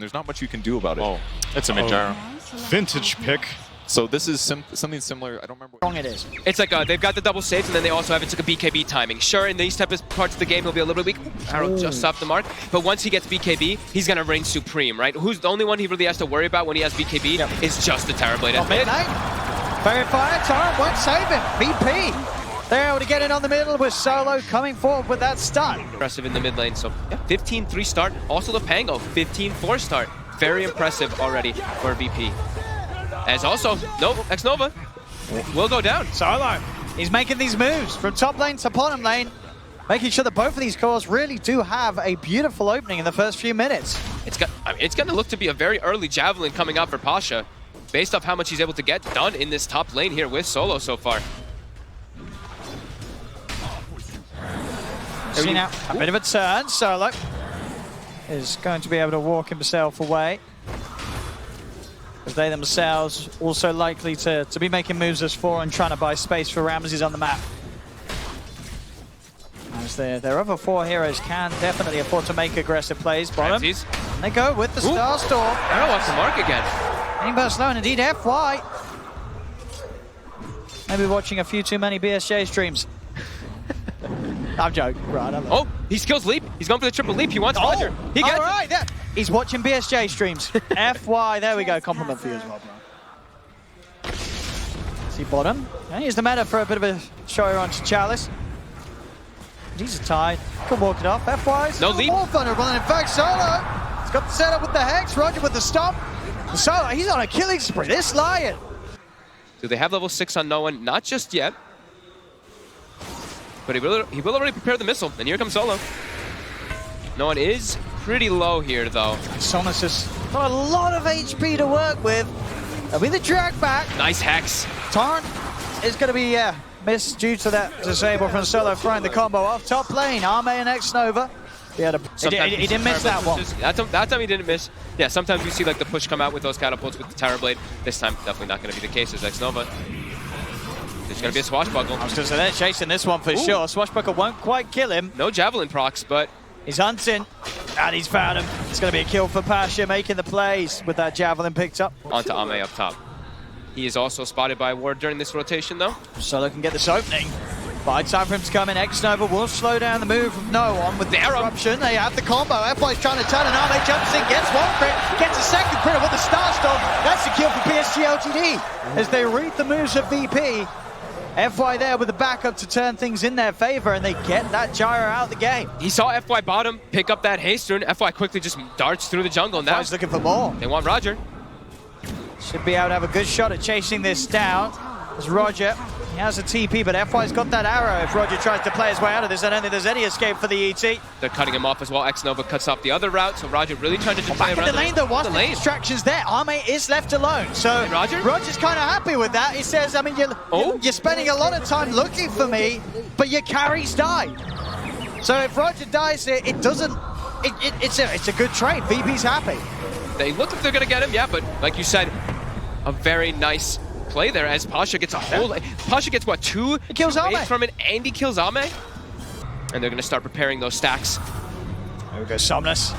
there's not much you can do about it. Oh, it's a mid-gyro. Vintage pick. So this is something similar. I don't remember. Wrong it is. It's like they've got the double saves, and then they also have it's like a BKB timing. Sure, in these type of parts of the game, he'll be a little bit weak. Arrow just off the mark. But once he gets BKB, he's gonna reign supreme, right? Who's the only one he really has to worry about when he has BKB is just the Terrorblade at mid. Very fire, Torrent won't save him. BP. They're able to get in on the middle with Solo coming forward with that stun. Impressive in the mid lane. So 15-3 start. Also the Pango, 15-4 start. Very impressive already for VP. As also, X-Nova will go down. Solo, he's making these moves from top lane to bottom lane, making sure that both of these cores really do have a beautiful opening in the first few minutes. It's going to look to be a very early Javelin coming out for Pasha, based off how much he's able to get done in this top lane here with Solo so far. See now, a bit of a turn. Solo is going to be able to walk himself away, as they themselves also likely to be making moves as 4 and trying to buy space for Ramses on the map. As their other 4 heroes can definitely afford to make aggressive plays. Bottom, Ramses. and they go with the Star Storm. Arrow off the mark again. Getting burst low, and indeed FY. Maybe watching a few too many BSJ streams. I'm joking, right? Oh, he skills leap. He's going for the triple leap. He wants Roger. He gets right, yeah. He's watching BSJ streams. FY, there we go. Compliment for you as well, bro. See bottom. And here's the meta for a bit of a show on to Chalice. He's a tied. Could walk it off. FY's no leap. More vulnerable, and in fact, Solo. He's got the setup with the Hex. Roger with the stomp. Solo, he's on a killing spree. This Lion. Do they have level 6 on no one? Not just yet. But he will already prepare the missile. And here comes Solo. No one is pretty low here, though. Sonus has got a lot of HP to work with. That'll be the drag back. Nice Hex. Torrent is going to be missed due to that disable from Solo throwing the combo off top lane. Arme and X-Nova. He didn't miss that one. That time he didn't miss. Yeah, sometimes we see like the push come out with those catapults with the Terrorblade. This time, definitely not going to be the case as X-Nova. There's going to be a swashbuckle. I was going to say they're chasing this one for sure. Swashbuckle won't quite kill him. No Javelin procs, but he's hunting, and he's found him. It's going to be a kill for Pasha, making the plays with that Javelin picked up. Onto Ame up top. He is also spotted by Ward during this rotation, though. Solo can get this opening. By time for him to come in, X-Nova will slow down the move of no one with the disruption. They have the combo. FY's trying to turn, and Ame jumps in, gets one crit, gets a second crit with the Star Storm. That's the kill for Psg.Lgd. As they read the moves of VP. FY there with the backup to turn things in their favor, and they get that gyro out of the game. He saw FY bottom pick up that haste rune. FY quickly just darts through the jungle. Now FY's looking for more. They want Roger. Should be able to have a good shot at chasing this down. As Roger, he has a TP, but FY's got that arrow. If Roger tries to play his way out of this, I don't think there's any escape for the ET. They're cutting him off as well. X-Nova cuts off the other route, so Roger really trying to play around the lane. There was the distractions there. Arme is left alone, so Roger's kind of happy with that. He says, I mean, you're spending a lot of time looking for me, but your carries die. So if Roger dies, it's a good trade. VP's happy. They look like they're going to get him, yeah, but like you said, a very nice play there as Pasha gets a whole... Pasha gets, what, 2 kills Ame from it, and he kills Ame? And they're going to start preparing those stacks. There we go, Somnus.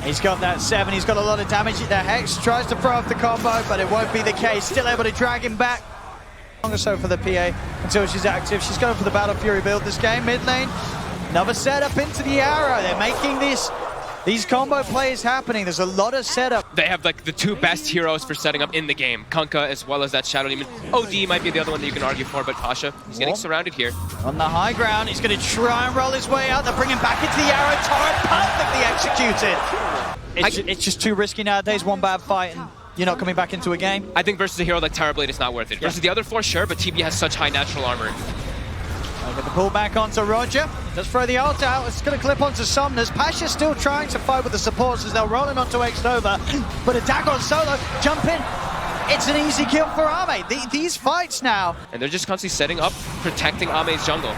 He's got that 7, he's got a lot of damage. The Hex tries to throw off the combo, but it won't be the case. Still able to drag him back. Long or so for the PA until she's active. She's going for the Battle Fury build this game. Mid lane, another setup into the arrow. They're making these combo plays happening. There's a lot of setup. They have like the 2 best heroes for setting up in the game. Kunkka as well as that Shadow Demon. OD might be the other one that you can argue for, but Pasha, he's getting surrounded here. On the high ground, he's going to try and roll his way out. They're bringing back into the arrow. Torrent perfectly executed. It's just too risky nowadays. One bad fight and you're not coming back into a game. I think versus a hero like Terrorblade, it's not worth it. Versus the other 4, sure, but TB has such high natural armor. Get the pull back onto Roger. Just throw the ult out. It's going to clip onto Somnus. Pasha's still trying to fight with the supports as they'll roll him onto X-Nova. But attack on Solo. Jump in. It's an easy kill for Ame. These fights now. And they're just constantly setting up, protecting Ame's jungle.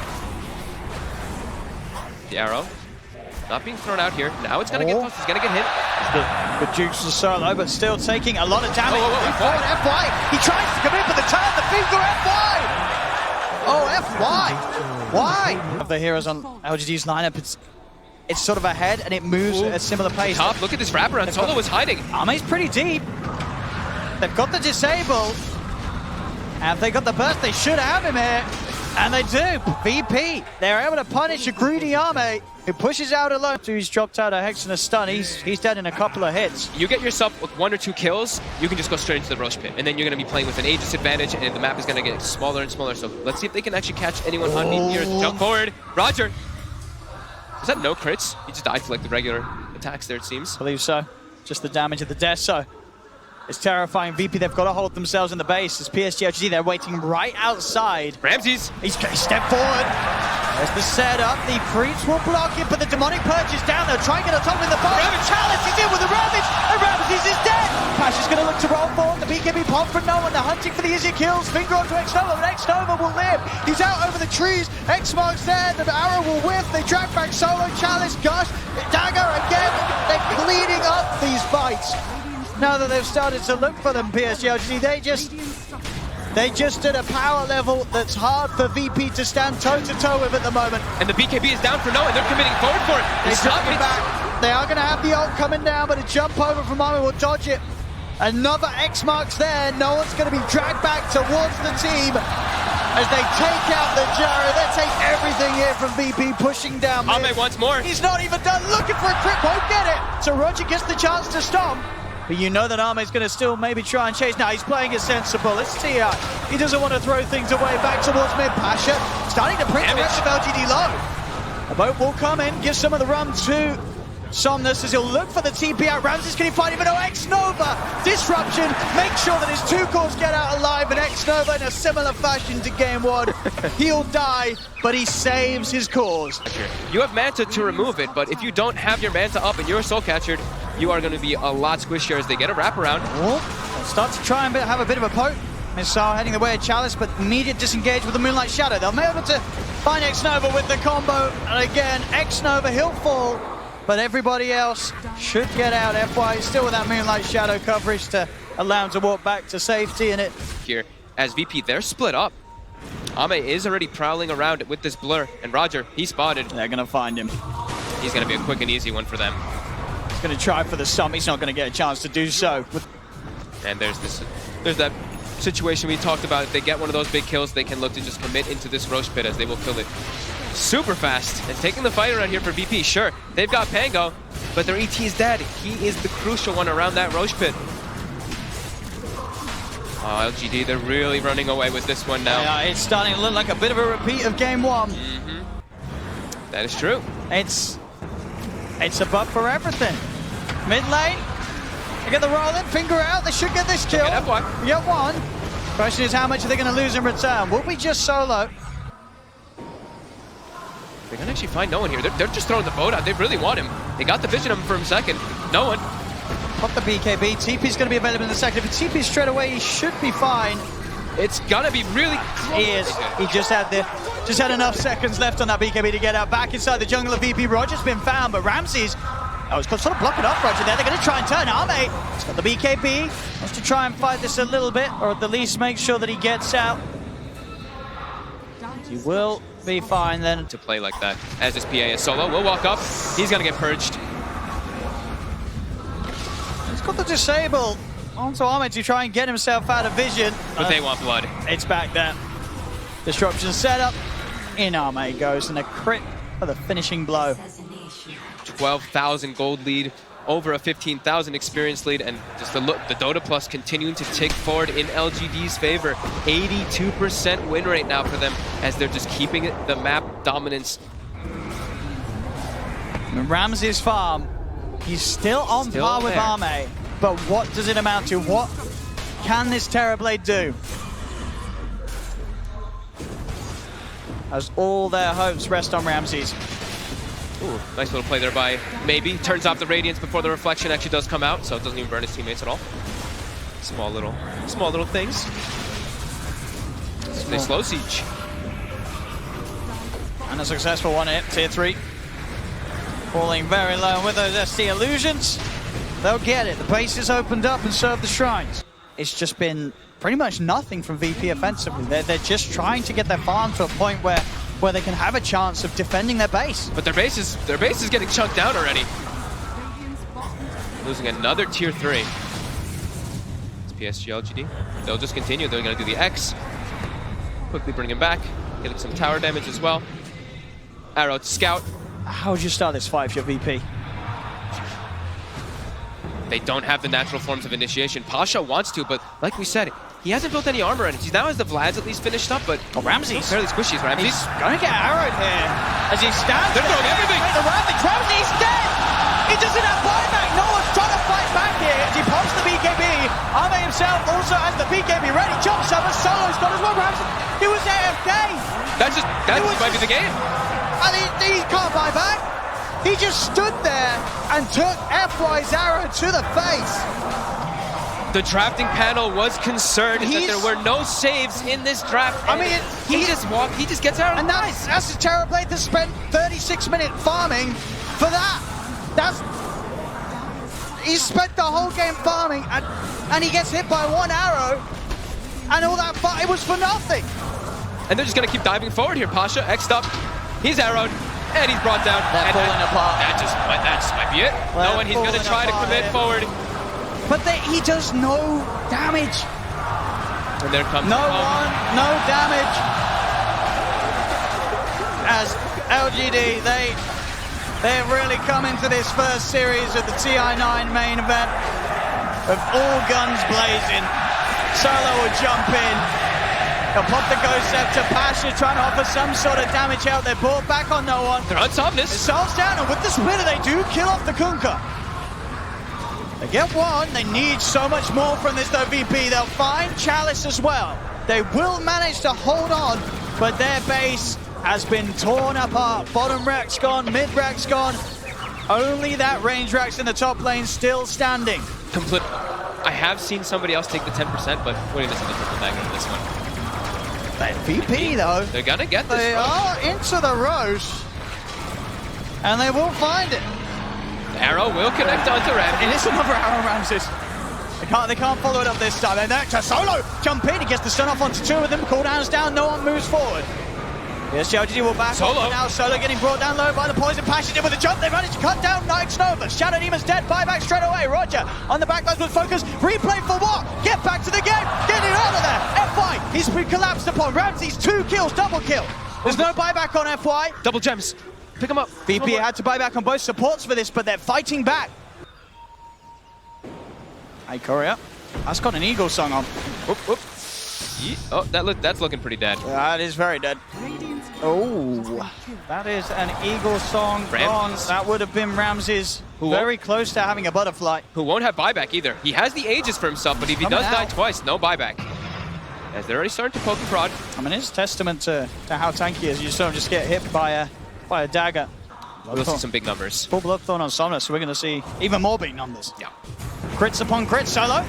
The arrow. Not being thrown out here. Now it's going to get close. He's going to get hit. The Jukes and Solo, but still taking a lot of damage. FY. He tries to come in for the turn. The finger FY. Oh, FY! Why? Of the heroes on LGD's lineup, it's it's sort of ahead and it moves at a similar pace. Top, look at this wraparound. Solo was hiding. Army's pretty deep. They've got the disable. And if they got the burst, they should have him here. And they do. VP, they're able to punish a greedy Army who pushes out alone. So he's dropped out a Hex and a stun. He's dead in a couple of hits. You get yourself with 1 or 2 kills, you can just go straight into the Roche Pit. And then you're going to be playing with an age disadvantage, and the map is going to get smaller and smaller. So let's see if they can actually catch anyone underneath here. Jump forward. Roger. Is that no crits? He just died for like the regular attacks there, it seems. I believe so. Just the damage of the death. So it's terrifying. VP, they've got to hold themselves in the base. As Psg.Lgd, they're waiting right outside. Ramses. He's stepped forward. There's the setup. The creeps will block it, but the demonic purge is down. They'll try and get on top of the bottom. Chalice is in with the Ravage, and Ramses is dead. Pash is going to look to roll forward. The BKB pop from no one. They're hunting for the easier kills. Finger onto X-Nova, but X-Nova will live. He's out over the trees. X-Mark's there. The arrow will whiff. They drag back Solo. Chalice, Gush, Dagger again. They're cleaning up these fights. Now that they've started to look for them, Psg.Lgd, they just did a power level that's hard for VP to stand toe-to-toe with at the moment. And the BKB is down for no, and they're committing forward for it. They drop it back. They are going to have the ult coming down, but a jump over from Army will dodge it. Another X-Mark's there. No one's going to be dragged back towards the team as they take out the Gyro. They take everything here from VP, pushing down. Ame once more. He's not even done looking for a crit, won't get it. So Roger gets the chance to stomp. But you know that Arme's going to still maybe try and chase. Now he's playing it sensible. It's TI. He doesn't want to throw things away back towards mid. Pasha starting to print the rest of LGD low. A boat will come in, give some of the run to Somnus as he'll look for the TP out. Ramses, can he find even? Oh, X-Nova! Disruption, make sure that his 2 cores get out alive, and X-Nova in a similar fashion to game 1. He'll die, but he saves his cores. You have Manta to remove it, but if you don't have your Manta up and you're soul captured, you are going to be a lot squishier as they get a wraparound. They'll start to try and have a bit of a poke. Missile heading the way of Chalice, but immediate disengage with the Moonlight Shadow. They'll be able to find X-Nova with the combo. And again, X-Nova, he'll fall, but everybody else should get out. FY still with that Moonlight Shadow coverage to allow him to walk back to safety in it. Here, as VP, they're split up. Ame is already prowling around with this blur, and Roger, he spotted. They're going to find him. He's going to be a quick and easy one for them. He's going to try for the sum. He's not going to get a chance to do so. And there's that situation we talked about. If they get one of those big kills, they can look to just commit into this Roche Pit as they will kill it super fast. And taking the fight around here for VP, sure, they've got Pango, but their ET is dead. He is the crucial one around that Roche Pit. Oh, LGD, they're really running away with this one now. Yeah, it's starting to look like a bit of a repeat of game 1. That is true. It's a buff for everything. Mid lane, they get the roll in, finger out, they should get this kill. We get 1. Question is, how much are they going to lose in return? Will we just solo? They're going to actually find no one here. They're just throwing the boat out. They really want him. They got the vision of him for a second. No one. Pop the BKB. TP's going to be available in a second. If it's TP straight away, he should be fine. It's going to be really close. He is. He just had enough seconds left on that BKB to get out. Back inside the jungle of VP. Roger's been found, but Ramses, it's sort of blocking off Roger there. They're going to try and turn Arme. He's got the BKB. Wants to try and fight this a little bit, or at the least make sure that he gets out. He will be fine then. To play like that, as his PA is solo, will walk up. He's going to get purged. He's got the disable onto Arme to try and get himself out of vision. But they want blood. It's back there. Disruption set up. In Arme goes, and a crit for the finishing blow. 12,000 gold lead, over a 15,000 experience lead, and just the DOTA Plus continuing to tick forward in LGD's favor. 82% win rate now for them as they're just keeping the map dominance. Ramses farm, he's still on par with Arme, but what does it amount to? What can this Terrorblade do? As all their hopes rest on Ramses. Ooh, nice little play there by Maybe. Turns off the Radiance before the reflection actually does come out, so it doesn't even burn his teammates at all. Small little things. They slow siege. And a successful one hit, tier 3. Falling very low with those ST illusions. They'll get it. The base is opened up and serve the shrines. It's just been pretty much nothing from VP offensively. They're just trying to get their farm to a point where where they can have a chance of defending their base. But their base is getting chunked down already. Losing another tier 3. It's Psg.Lgd. They'll just continue. They're going to do the X. Quickly bring him back. Getting some tower damage as well. Arrow to scout. How would you start this fight if you're VP? They don't have the natural forms of initiation. Pasha wants to, but like we said, he hasn't built any armor and he now has the Vlads at least finished up, but Ramses. fairly squishy. Ramses. He's going to get arrowed here as he stands. They're throwing everything. Ramses dead. He doesn't have buyback. No one's trying to fight back here as he pops the BKB. Ame himself also has the BKB ready. Jumps over. Solo's got as well. Ramses. He was AFK. That might be the game. And he can't buy back. He just stood there and took FY's arrow to the face. The drafting panel was concerned that there were no saves in this draft. I mean, he just gets arrow. And that's a Terror Blade that spent 36-minute farming for that. He spent the whole game farming and he gets hit by one arrow and all that it was for nothing. And they're just gonna keep diving forward here. Pasha, X'd up, he's arrowed. And he's brought down. They're falling apart. That just might be it. No, and he's going to try to commit forward. But he does no damage. And there comes no damage. As LGD, they've really come into this first series of the TI9 main event with all guns blazing. Solo will jump in. He'll pop the Ghost Scepter. Pasha trying to offer some sort of damage out there. Brought back on no one. They're on Somnus. Solves down, and with the splitter, they do kill off the Kunkka. They get one. They need so much more from this, though, VP. They'll find Chalice as well. They will manage to hold on, but their base has been torn apart. Bottom rack's gone, mid rack's gone. Only that range rack's in the top lane still standing. I have seen somebody else take the 10%, but winning this in the triple dagger in this one. But VP, though, they're gonna get this. They are into the Roche, and they will find it. The arrow will connect onto Ramses. It is another arrow, Ramses. They can't follow it up this time. And then to Solo jump in. He gets the stun off onto two of them. Cooldown's down. No one moves forward. Psg.Lgd will back off now. Solo getting brought down low by the poison. Passion in with a jump. They managed to cut down Night's Nova. Shadow Demon's dead. Buyback straight away. Roger on the backlines with focus. Replay for what? Get back to the game. Get it out of there. FY. He's been collapsed upon. Ramses 2 kills. Double kill. There's no buyback on FY. Double gems. Pick him up. VP had to buy back on both supports for this, but they're fighting back. Hey, Courier. That's got an Eagle song on. Whoop, whoop. Oh, that's looking pretty dead. That is very dead. Oh, that is an Eagle song gone. That would have been Ramses. Very close to having a butterfly. Who won't have buyback either. He has the Aegis for himself, but if he does die twice, no buyback. As they're already starting to poke and prod. I mean, it's testament to how tanky he is. You saw him just get hit by a dagger. We'll see some big numbers. Full Bloodthorn on Somnus, so we're going to see even more big numbers. Yeah. Crits upon crits, Solo.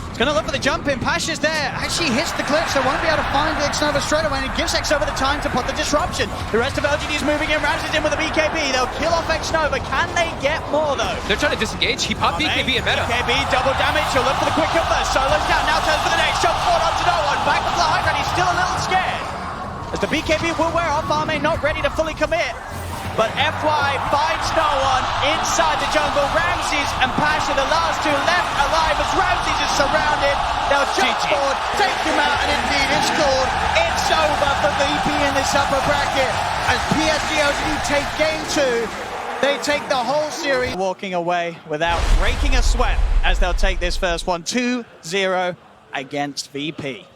He's going to look for the jump in. Pasha's there. Actually hits the clip, so won't be able to find Xnova straight away. And it gives Xnova the time to put the disruption. The rest of LGD is moving in. Ramses in with a BKB. They'll kill off Xnova. Can they get more, though? They're trying to disengage. He popped BKB in meta. BKB, double damage. He'll look for the quick kill first. Solo's down. Now turns for the next. Jump forward onto no one. Back to the high ground. He's still a little scared. As the BKB will wear off, Arme not ready to fully commit. But FY finds no one inside the jungle. Ramses and Pasha, the last two left alive as Ramses is surrounded. They'll jump forward, take him out, and indeed it's called. It's over for VP in this upper bracket. As Psg.Lgd take game 2, they take the whole series. Walking away without breaking a sweat as they'll take this first one 2-0 against VP.